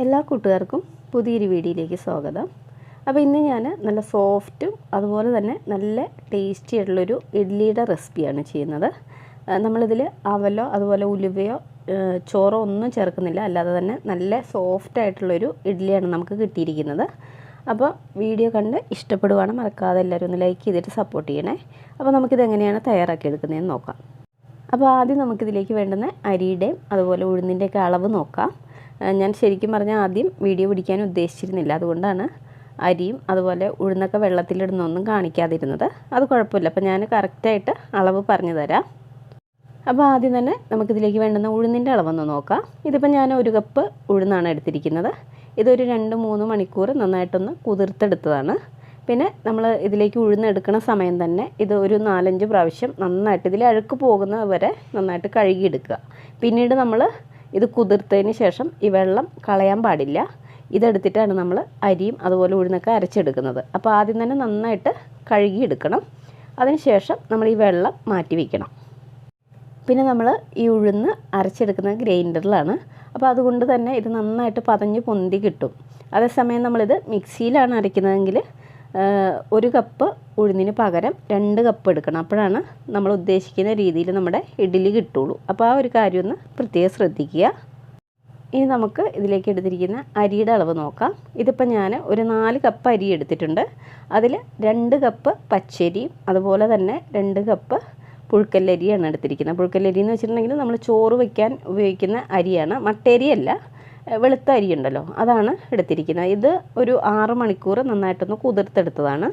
എല്ലാ കൂട്ടുകാർക്കും പുതിയൊരു വീഡിയോയിലേക്ക് സ്വാഗതം. അപ്പോൾ ഇന്ന് ഞാൻ നല്ല സോഫ്റ്റും അതുപോലെ തന്നെ നല്ല ടേസ്റ്റി ആയിട്ടുള്ളൊരു ഇഡ്ഡലിയുടെ റെസിപ്പിയാണ് ചെയ്യുന്നത്. നമ്മളിതിൽ അവലോ അതുപോലെ ഉലുവയോ ചോറോ ഒന്നും ചേർക്കുന്നില്ല, അല്ലാതെ തന്നെ നല്ല സോഫ്റ്റ് ആയിട്ടുള്ളൊരു ഇഡ്ഡലിയാണ് നമുക്ക് കിട്ടിയിരിക്കുന്നത്. അപ്പോൾ വീഡിയോ കണ്ട് ഇഷ്ടപ്പെടുവാണ് മറക്കാതെ എല്ലാവരും ഒന്ന് ലൈക്ക് ചെയ്തിട്ട് സപ്പോർട്ട് ചെയ്യണേ. അപ്പോൾ നമുക്കിത് എങ്ങനെയാണ് തയ്യാറാക്കി എടുക്കുന്നതെന്ന് നോക്കാം. അപ്പോൾ ആദ്യം നമുക്കിതിലേക്ക് വേണ്ടുന്ന അരിയുടെയും അതുപോലെ ഉഴുന്നിൻ്റെയൊക്കെ അളവ് നോക്കാം. ഞാൻ ശരിക്കും പറഞ്ഞാൽ ആദ്യം വീഡിയോ പിടിക്കാൻ ഉദ്ദേശിച്ചിരുന്നില്ല, അതുകൊണ്ടാണ് അരിയും അതുപോലെ ഉഴുന്നൊക്കെ വെള്ളത്തിലിടുന്നൊന്നും കാണിക്കാതിരുന്നത്. അത് കുഴപ്പമില്ല, അപ്പോൾ ഞാൻ കറക്റ്റായിട്ട് അളവ് പറഞ്ഞു തരാം. അപ്പോൾ ആദ്യം തന്നെ നമുക്കിതിലേക്ക് വേണ്ടുന്ന ഉഴുന്നിൻ്റെ അളവൊന്ന് നോക്കാം. ഇതിപ്പോൾ ഞാൻ 1 കപ്പ് ഉഴുന്നാണ് എടുത്തിരിക്കുന്നത്. ഇതൊരു 2-3 മണിക്കൂർ നന്നായിട്ടൊന്ന് കുതിർത്തെടുത്തതാണ്. പിന്നെ നമ്മൾ ഇതിലേക്ക് ഉഴുന്നെടുക്കുന്ന സമയം തന്നെ ഇത് ഒരു 4-5 പ്രാവശ്യം നന്നായിട്ട് ഇതിൽ അഴുക്ക് പോകുന്നത് വരെ നന്നായിട്ട് കഴുകിയെടുക്കുക. പിന്നീട് നമ്മൾ ഇത് കുതിർത്തതിന് ശേഷം ഈ വെള്ളം കളയാൻ പാടില്ല. ഇതെടുത്തിട്ടാണ് നമ്മൾ അരിയും അതുപോലെ ഉഴുന്നൊക്കെ അരച്ചെടുക്കുന്നത്. അപ്പോൾ ആദ്യം തന്നെ നന്നായിട്ട് കഴുകിയെടുക്കണം. അതിന് ശേഷം നമ്മൾ ഈ വെള്ളം മാറ്റി വയ്ക്കണം. പിന്നെ നമ്മൾ ഈ ഉഴുന്ന് അരച്ചെടുക്കുന്നത് ഗ്രൈൻഡറിലാണ്. അപ്പോൾ അതുകൊണ്ട് തന്നെ ഇത് നന്നായിട്ട് പതഞ്ഞ് പൊന്തി കിട്ടും. അതേസമയം നമ്മളിത് മിക്സിയിലാണ് അരയ്ക്കുന്നതെങ്കിൽ 1 കപ്പ് ഉഴുന്നിന് പകരം 2 കപ്പ് എടുക്കണം. അപ്പോഴാണ് നമ്മൾ ഉദ്ദേശിക്കുന്ന രീതിയിൽ നമ്മുടെ ഇഡ്ഡലി കിട്ടുള്ളൂ. അപ്പോൾ ആ ഒരു കാര്യം ഒന്ന് പ്രത്യേകം ശ്രദ്ധിക്കുക. ഇനി നമുക്ക് ഇതിലേക്ക് എടുത്തിരിക്കുന്ന അരിയുടെ അളവ് നോക്കാം. ഇതിപ്പോൾ ഞാൻ ഒരു 4 കപ്പ് അരി എടുത്തിട്ടുണ്ട്. അതിൽ 2 കപ്പ് പച്ചരിയും അതുപോലെ തന്നെ 2 കപ്പ് പുഴുക്കല്ലരിയാണ് എടുത്തിരിക്കുന്നത്. പുഴുക്കല്ലരി എന്ന് വെച്ചിട്ടുണ്ടെങ്കിൽ നമ്മൾ ചോറ് വയ്ക്കാൻ ഉപയോഗിക്കുന്ന അരിയാണ്, മട്ടേരിയല്ല, വെളുത്ത അരി ഉണ്ടല്ലോ, അതാണ് എടുത്തിരിക്കുന്നത്. ഇത് ഒരു 6 മണിക്കൂർ നന്നായിട്ടൊന്ന് കുതിർത്തെടുത്തതാണ്.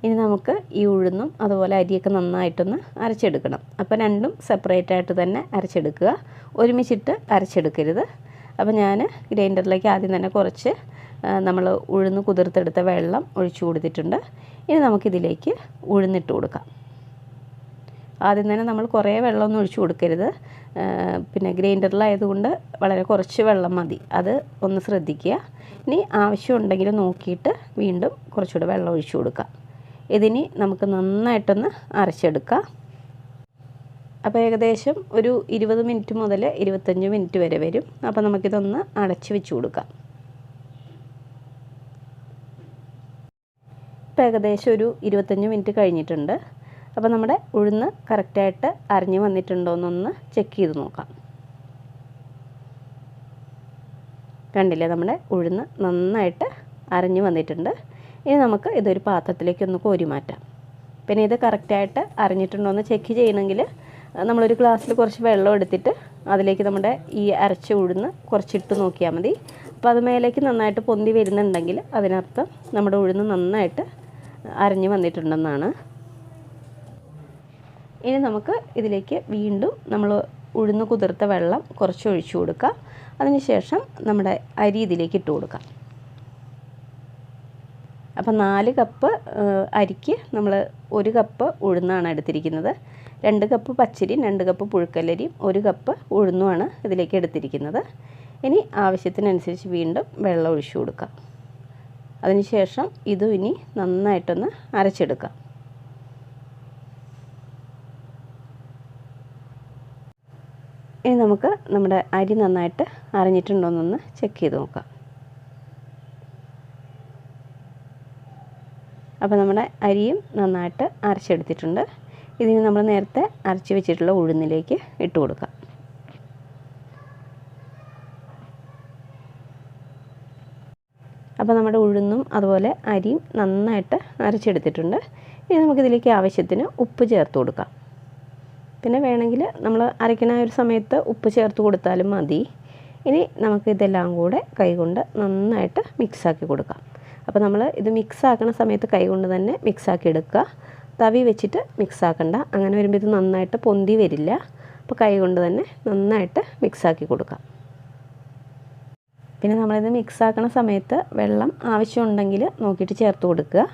ഇനി നമുക്ക് ഈ ഉഴുന്നും അതുപോലെ അരിയൊക്കെ നന്നായിട്ടൊന്ന് അരച്ചെടുക്കണം. അപ്പോൾ രണ്ടും സെപ്പറേറ്റ് ആയിട്ട് തന്നെ അരച്ചെടുക്കുക, ഒരുമിച്ചിട്ട് അരച്ചെടുക്കരുത്. അപ്പോൾ ഞാൻ ഗ്രൈൻഡറിലേക്ക് ആദ്യം തന്നെ കുറച്ച് നമ്മൾ ഉഴുന്ന് കുതിർത്തെടുത്ത വെള്ളം ഒഴിച്ചു കൊടുത്തിട്ടുണ്ട്. ഇനി നമുക്കിതിലേക്ക് ഉഴുന്നിട്ട് കൊടുക്കാം. ആദ്യം തന്നെ നമ്മൾ കുറേ വെള്ളമൊന്നും ഒഴിച്ചു കൊടുക്കരുത്. പിന്നെ ഗ്രൈൻഡറിലായതുകൊണ്ട് വളരെ കുറച്ച് വെള്ളം മതി, അത് ഒന്ന് ശ്രദ്ധിക്കുക. ഇനി ആവശ്യമുണ്ടെങ്കിൽ നോക്കിയിട്ട് വീണ്ടും കുറച്ചുകൂടെ വെള്ളം ഒഴിച്ചു കൊടുക്കുക. ഇതിനി നമുക്ക് നന്നായിട്ടൊന്ന് അരച്ചെടുക്കാം. അപ്പോൾ ഏകദേശം ഒരു 20 മിനിറ്റ് മുതൽ 25 മിനിറ്റ് വരെ വരും. അപ്പോൾ നമുക്കിതൊന്ന് അടച്ച് വെച്ച് കൊടുക്കാം. ഇപ്പോൾ ഏകദേശം ഒരു 25 മിനിറ്റ് കഴിഞ്ഞിട്ടുണ്ട്. അപ്പോൾ നമ്മുടെ ഉഴുന്ന് കറക്റ്റായിട്ട് അരഞ്ഞ് വന്നിട്ടുണ്ടോ എന്നൊന്ന് ചെക്ക് ചെയ്ത് നോക്കാം. കണ്ടില്ലേ, നമ്മുടെ ഉഴുന്ന് നന്നായിട്ട് അരഞ്ഞ് വന്നിട്ടുണ്ട്. ഇനി നമുക്ക് ഇതൊരു പാത്രത്തിലേക്കൊന്ന് കോരി മാറ്റാം. പിന്നെ ഇത് കറക്റ്റായിട്ട് അരഞ്ഞിട്ടുണ്ടോ എന്ന് ചെക്ക് ചെയ്യണമെങ്കിൽ നമ്മളൊരു ഗ്ലാസ്സിൽ കുറച്ച് വെള്ളം എടുത്തിട്ട് അതിലേക്ക് നമ്മുടെ ഈ അരച്ച ഉഴുന്ന് കുറച്ചിട്ട് നോക്കിയാൽ മതി. അപ്പോൾ അത് മേലേക്ക് നന്നായിട്ട് പൊന്തി വരുന്നുണ്ടെങ്കിൽ അതിനർത്ഥം നമ്മുടെ ഉഴുന്ന് നന്നായിട്ട് അരഞ്ഞ് വന്നിട്ടുണ്ടെന്നാണ്. ഇനി നമുക്ക് ഇതിലേക്ക് വീണ്ടും നമ്മൾ ഉഴുന്ന് കുതിർത്ത വെള്ളം കുറച്ച് ഒഴിച്ചു കൊടുക്കുക. അതിനുശേഷം നമ്മുടെ അരി ഇതിലേക്ക് ഇട്ട് കൊടുക്കാം. അപ്പോൾ 4 കപ്പ് അരിക്ക് നമ്മൾ 1 കപ്പ് ഉഴുന്നാണ് എടുത്തിരിക്കുന്നത്. 2 കപ്പ് പച്ചരിയും 2 കപ്പ് പുഴുക്കല്ലരിയും 1 കപ്പ് ഉഴുന്നുമാണ് ഇതിലേക്ക് എടുത്തിരിക്കുന്നത്. ഇനി ആവശ്യത്തിനനുസരിച്ച് വീണ്ടും വെള്ളം ഒഴിച്ചു കൊടുക്കാം. അതിനുശേഷം ഇതും ഇനി നന്നായിട്ടൊന്ന് അരച്ചെടുക്കാം. ഇനി നമുക്ക് നമ്മുടെ അരി നന്നായിട്ട് അരഞ്ഞിട്ടുണ്ടോയെന്നൊന്ന് ചെക്ക് ചെയ്ത് നോക്കാം. അപ്പോൾ നമ്മുടെ അരിയും നന്നായിട്ട് അരച്ചെടുത്തിട്ടുണ്ട്. ഇതിന് നമ്മൾ നേരത്തെ അരച്ച് വെച്ചിട്ടുള്ള ഉഴുന്നിലേക്ക് ഇട്ട് കൊടുക്കാം. അപ്പോൾ നമ്മുടെ ഉഴുന്നും അതുപോലെ അരിയും നന്നായിട്ട് അരച്ചെടുത്തിട്ടുണ്ട്. ഇനി നമുക്കിതിലേക്ക് ആവശ്യത്തിന് ഉപ്പ് ചേർത്ത് കൊടുക്കാം. പിന്നെ വേണമെങ്കിൽ നമ്മൾ അരയ്ക്കണ ഒരു സമയത്ത് ഉപ്പ് ചേർത്ത് കൊടുത്താലും മതി. ഇനി നമുക്കിതെല്ലാം കൂടെ കൈകൊണ്ട് നന്നായിട്ട് മിക്സാക്കി കൊടുക്കാം. അപ്പോൾ നമ്മൾ ഇത് മിക്സാക്കണ സമയത്ത് കൈകൊണ്ട് തന്നെ മിക്സാക്കി എടുക്കുക. തവി വെച്ചിട്ട് മിക്സാക്കണ്ട, അങ്ങനെ വരുമ്പോൾ ഇത് നന്നായിട്ട് പൊന്തി വരില്ല. അപ്പോൾ കൈകൊണ്ട് തന്നെ നന്നായിട്ട് മിക്സാക്കി കൊടുക്കാം. പിന്നെ നമ്മളിത് മിക്സാക്കണ സമയത്ത് വെള്ളം ആവശ്യമുണ്ടെങ്കിൽ നോക്കിയിട്ട് ചേർത്ത് കൊടുക്കുക.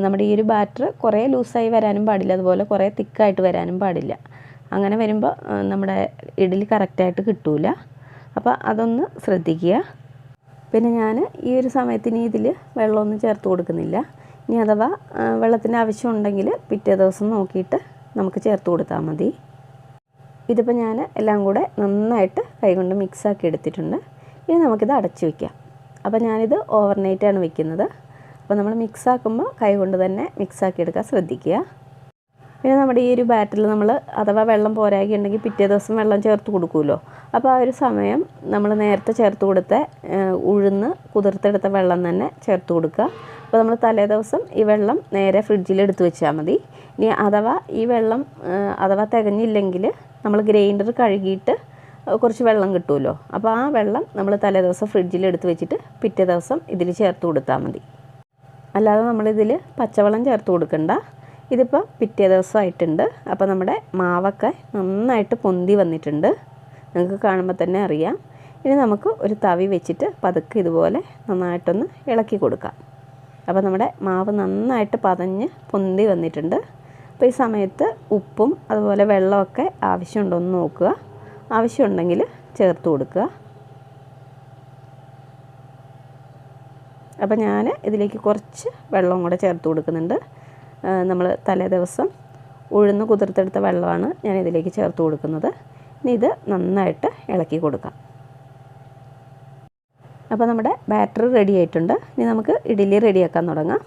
നമ്മുടെ ഈ ഒരു ബാറ്റർ കുറേ ലൂസായി വരാനും പാടില്ല, അതുപോലെ കുറേ തിക്കായിട്ട് വരാനും പാടില്ല. അങ്ങനെ വരുമ്പോൾ നമ്മുടെ ഇഡ്ഡലി കറക്റ്റായിട്ട് കിട്ടില്ല. അപ്പോൾ അതൊന്ന് ശ്രദ്ധിക്കുക. പിന്നെ ഞാൻ ഈ ഒരു സമയത്തിന് ഇതിൽ വെള്ളമൊന്നും ചേർത്ത് കൊടുക്കുന്നില്ല. ഇനി അഥവാ വെള്ളത്തിൻ്റെ ആവശ്യമുണ്ടെങ്കിൽ പിറ്റേ ദിവസം നോക്കിയിട്ട് നമുക്ക് ചേർത്ത് കൊടുത്താൽ മതി. ഇതിപ്പോൾ ഞാൻ എല്ലാം കൂടെ നന്നായിട്ട് കൈകൊണ്ട് മിക്സാക്കി എടുത്തിട്ടുണ്ട്. ഇനി നമുക്കിത് അടച്ച് വയ്ക്കാം. അപ്പോൾ ഞാനിത് ഓവർനൈറ്റാണ് വെക്കുന്നത്. അപ്പോൾ നമ്മൾ മിക്സാക്കുമ്പോൾ കൈ കൊണ്ട് തന്നെ മിക്സാക്കി എടുക്കാൻ ശ്രദ്ധിക്കുക. പിന്നെ നമ്മുടെ ഈ ഒരു ബാറ്ററിൽ നമ്മൾ അഥവാ വെള്ളം പോരാകിയുണ്ടെങ്കിൽ പിറ്റേ ദിവസം വെള്ളം ചേർത്ത് കൊടുക്കുമല്ലോ. അപ്പോൾ ആ ഒരു സമയം നമ്മൾ നേരത്തെ ചേർത്ത് കൊടുത്ത ഉഴുന്ന് കുതിർത്തെടുത്ത വെള്ളം തന്നെ ചേർത്ത് കൊടുക്കുക. അപ്പോൾ നമ്മൾ തലേ ദിവസം ഈ വെള്ളം നേരെ ഫ്രിഡ്ജിൽ എടുത്ത് വെച്ചാൽ മതി. ഇനി അഥവാ ഈ വെള്ളം തികഞ്ഞില്ലെങ്കിൽ നമ്മൾ ഗ്രൈൻഡർ കഴുകിയിട്ട് കുറച്ച് വെള്ളം കിട്ടുമല്ലോ. അപ്പോൾ ആ വെള്ളം നമ്മൾ തലേ ദിവസം ഫ്രിഡ്ജിൽ എടുത്ത് വെച്ചിട്ട് പിറ്റേ ദിവസം ഇതിൽ ചേർത്ത് കൊടുത്താൽ മതി. അല്ലാതെ നമ്മളിതിൽ പച്ചവെള്ളം ചേർത്ത് കൊടുക്കണ്ട. ഇതിപ്പോൾ പിറ്റേ ദിവസമായിട്ടുണ്ട്. അപ്പോൾ നമ്മുടെ മാവൊക്കെ നന്നായിട്ട് പൊന്തി വന്നിട്ടുണ്ട്, നിങ്ങൾക്ക് കാണുമ്പോൾ തന്നെ അറിയാം. ഇനി നമുക്ക് ഒരു തവി വെച്ചിട്ട് പതുക്കെ ഇതുപോലെ നന്നായിട്ടൊന്ന് ഇളക്കി കൊടുക്കാം. അപ്പോൾ നമ്മുടെ മാവ് നന്നായിട്ട് പതഞ്ഞ് പൊന്തി വന്നിട്ടുണ്ട്. അപ്പോൾ ഈ സമയത്ത് ഉപ്പും അതുപോലെ വെള്ളമൊക്കെ ആവശ്യമുണ്ടോ എന്ന് നോക്കുക. ആവശ്യമുണ്ടെങ്കിൽ ചേർത്ത് കൊടുക്കുക. അപ്പോൾ ഞാൻ ഇതിലേക്ക് കുറച്ച് വെള്ളവും കൂടെ ചേർത്ത് കൊടുക്കുന്നുണ്ട്. നമ്മൾ തലേ ദിവസം ഉഴുന്ന് കുതിർത്തെടുത്ത വെള്ളമാണ് ഞാൻ ഇതിലേക്ക് ചേർത്ത് കൊടുക്കുന്നത്. ഇനി ഇത് നന്നായിട്ട് ഇളക്കി കൊടുക്കാം. അപ്പോൾ നമ്മുടെ ബാറ്റർ റെഡി ആയിട്ടുണ്ട്. ഇനി നമുക്ക് ഇഡ്ഡലി റെഡിയാക്കാൻ തുടങ്ങാം.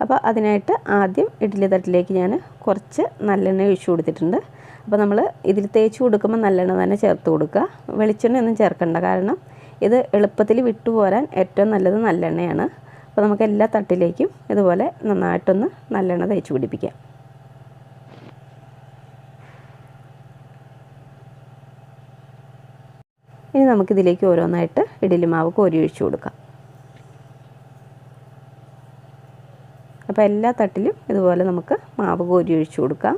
അപ്പോൾ അതിനായിട്ട് ആദ്യം ഇഡ്ഡലി തട്ടിലേക്ക് ഞാൻ കുറച്ച് നല്ലെണ്ണ ഒഴിച്ചു കൊടുത്തിട്ടുണ്ട്. അപ്പോൾ നമ്മൾ ഇതിൽ തേച്ച് കൊടുക്കുമ്പോൾ നല്ലെണ്ണ തന്നെ ചേർത്ത് കൊടുക്കുക. വെളിച്ചെണ്ണ ഒന്നും ചേർക്കണ്ട, കാരണം ഇത് എളുപ്പത്തിൽ വിട്ടുപോരാൻ ഏറ്റവും നല്ലത് നല്ലെണ്ണയാണ്. അപ്പോൾ നമുക്ക് എല്ലാ തട്ടിലേക്കും ഇതുപോലെ നന്നായിട്ടൊന്ന് നല്ലെണ്ണ തേച്ച് പിടിപ്പിക്കാം. ഇനി നമുക്കിതിലേക്ക് ഓരോന്നായിട്ട് ഇഡ്ഡലി മാവ് കോരി ഒഴിച്ചു കൊടുക്കാം. അപ്പോൾ എല്ലാ തട്ടിലും ഇതുപോലെ നമുക്ക് മാവ് കോരി ഒഴിച്ചു കൊടുക്കാം.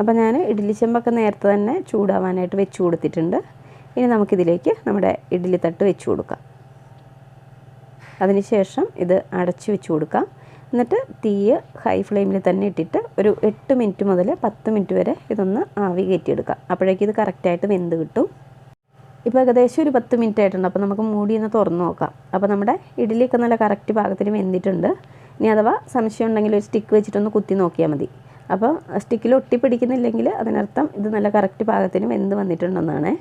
അപ്പോൾ ഞാൻ ഇഡ്ഡലി ചെമ്പൊക്കെ നേരത്തെ തന്നെ ചൂടാവാനായിട്ട് വെച്ച് കൊടുത്തിട്ടുണ്ട്. ഇനി നമുക്കിതിലേക്ക് നമ്മുടെ ഇഡ്ഡലി തട്ട് വെച്ച് കൊടുക്കാം. അതിനുശേഷം ഇത് അടച്ച് വെച്ച് കൊടുക്കാം. എന്നിട്ട് തീ ഹൈ ഫ്ലെയിമിൽ തന്നെ ഇട്ടിട്ട് ഒരു 8 മിനിറ്റ് മുതൽ 10 മിനിറ്റ് വരെ ഇതൊന്ന് ആവി കയറ്റിയെടുക്കാം. അപ്പോഴേക്കും ഇത് കറക്റ്റായിട്ട് വെന്ത് കിട്ടും. ഇപ്പോൾ ഏകദേശം ഒരു 10 മിനിറ്റ് ആയിട്ടുണ്ട്. അപ്പോൾ നമുക്ക് മൂടി ഒന്ന് തുറന്ന് നോക്കാം. അപ്പോൾ നമ്മുടെ ഇഡ്ഡലിയൊക്കെ നല്ല കറക്റ്റ് പാകത്തിന് വെന്തിട്ടുണ്ട്. ഇനി അഥവാ സംശയം ഉണ്ടെങ്കിൽ ഒരു സ്റ്റിക്ക് വെച്ചിട്ടൊന്ന് കുത്തി നോക്കിയാൽ മതി. അപ്പോൾ സ്റ്റിക്കിൽ ഒട്ടി പിടിക്കുന്നില്ലെങ്കിൽ അതിനർത്ഥം ഇത് നല്ല കറക്റ്റ് പാകത്തിന് വെന്ത് വന്നിട്ടുണ്ടെന്നാണ്.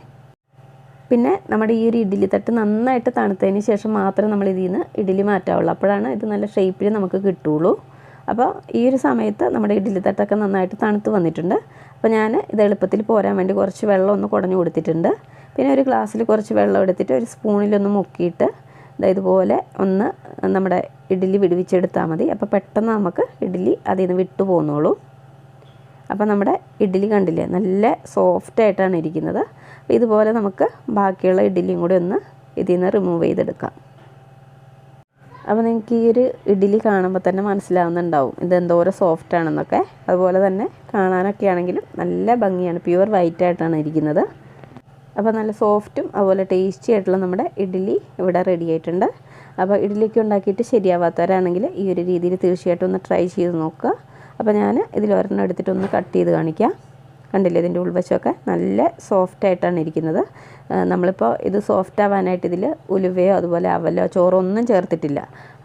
പിന്നെ നമ്മുടെ ഈ ഒരു ഇഡ്ഡലി തട്ട് നന്നായിട്ട് തണുത്തതിന് ശേഷം മാത്രം നമ്മൾ ഇതിൽ നിന്ന് ഇഡ്ഡലി മാറ്റാവുള്ളൂ. അപ്പോഴാണ് ഇത് നല്ല ഷേപ്പിൽ നമുക്ക് കിട്ടുകയുള്ളൂ. അപ്പോൾ ഈ ഒരു സമയത്ത് നമ്മുടെ ഇഡ്ഡലി തട്ടൊക്കെ നന്നായിട്ട് തണുത്ത് വന്നിട്ടുണ്ട്. അപ്പോൾ ഞാൻ ഇത് എളുപ്പത്തിൽ പോരാൻ വേണ്ടി കുറച്ച് വെള്ളം ഒന്ന് കുടഞ്ഞു കൊടുത്തിട്ടുണ്ട്. പിന്നെ ഒരു ഗ്ലാസ്സിൽ കുറച്ച് വെള്ളം എടുത്തിട്ട് ഒരു സ്പൂണിലൊന്ന് മുക്കിയിട്ട് ഇതുപോലെ ഒന്ന് നമ്മുടെ ഇഡ്ഡലി വിടുവിച്ചെടുത്താൽ മതി. അപ്പോൾ പെട്ടെന്ന് നമുക്ക് ഇഡ്ഡലി അതിൽ നിന്ന് വിട്ടു പോകുന്നുള്ളൂ. അപ്പോൾ നമ്മുടെ ഇഡ്ഡലി കണ്ടില്ലേ, നല്ല സോഫ്റ്റായിട്ടാണ് ഇരിക്കുന്നത്. അപ്പോൾ ഇതുപോലെ നമുക്ക് ബാക്കിയുള്ള ഇഡ്ഡലിയും കൂടി ഒന്ന് ഇതിൽ നിന്ന് റിമൂവ് ചെയ്തെടുക്കാം. അപ്പോൾ നിങ്ങൾക്ക് ഈ ഒരു ഇഡ്ഡലി കാണുമ്പോൾ തന്നെ മനസ്സിലാവുന്നുണ്ടാവും ഇത് എന്തോരം സോഫ്റ്റ് ആണെന്നൊക്കെ. അതുപോലെ തന്നെ കാണാനൊക്കെ ആണെങ്കിലും നല്ല ഭംഗിയാണ്, പ്യുവർ വൈറ്റ് ആയിട്ടാണ് ഇരിക്കുന്നത്. അപ്പോൾ നല്ല സോഫ്റ്റും അതുപോലെ ടേസ്റ്റി ആയിട്ടുള്ള നമ്മുടെ ഇഡ്ഡലി ഇവിടെ റെഡി ആയിട്ടുണ്ട്. അപ്പോൾ ഇഡ്ഡലിയൊക്കെ ഉണ്ടാക്കിയിട്ട് ശരിയാവാത്തവരാണെങ്കിൽ ഈ ഒരു രീതിയിൽ തീർച്ചയായിട്ടും ഒന്ന് ട്രൈ ചെയ്ത് നോക്കുക. അപ്പോൾ ഞാൻ ഇതിൽ ഒരെണ്ണം എടുത്തിട്ടൊന്ന് കട്ട് ചെയ്ത് കാണിക്കാം. കണ്ടില്ലേ, ഇതിൻ്റെ ഉൾവശമൊക്കെ നല്ല സോഫ്റ്റായിട്ടാണ് ഇരിക്കുന്നത്. നമ്മളിപ്പോൾ ഇത് സോഫ്റ്റ് ആവാനായിട്ട് ഇതിൽ ഉലുവയോ അതുപോലെ അവലോ ചോറോ ഒന്നും ചേർത്തിട്ടില്ല.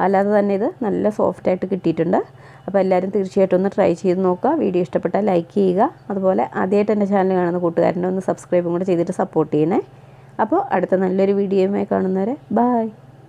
അല്ലാതെ തന്നെ ഇത് നല്ല സോഫ്റ്റായിട്ട് കിട്ടിയിട്ടുണ്ട്. അപ്പോൾ എല്ലാവരും തീർച്ചയായിട്ടും ഒന്ന് ട്രൈ ചെയ്ത് നോക്കുക. വീഡിയോ ഇഷ്ടപ്പെട്ടാൽ ലൈക്ക് ചെയ്യുക. അതുപോലെ ആദ്യമായിട്ട് എൻ്റെ ചാനൽ കാണുന്ന കൂട്ടുകാരനെ ഒന്ന് സബ്സ്ക്രൈബും കൂടെ ചെയ്തിട്ട് സപ്പോർട്ട് ചെയ്യണേ. അപ്പോൾ അടുത്ത നല്ലൊരു വീഡിയോയുമായി കാണുന്നവരെ ബൈ.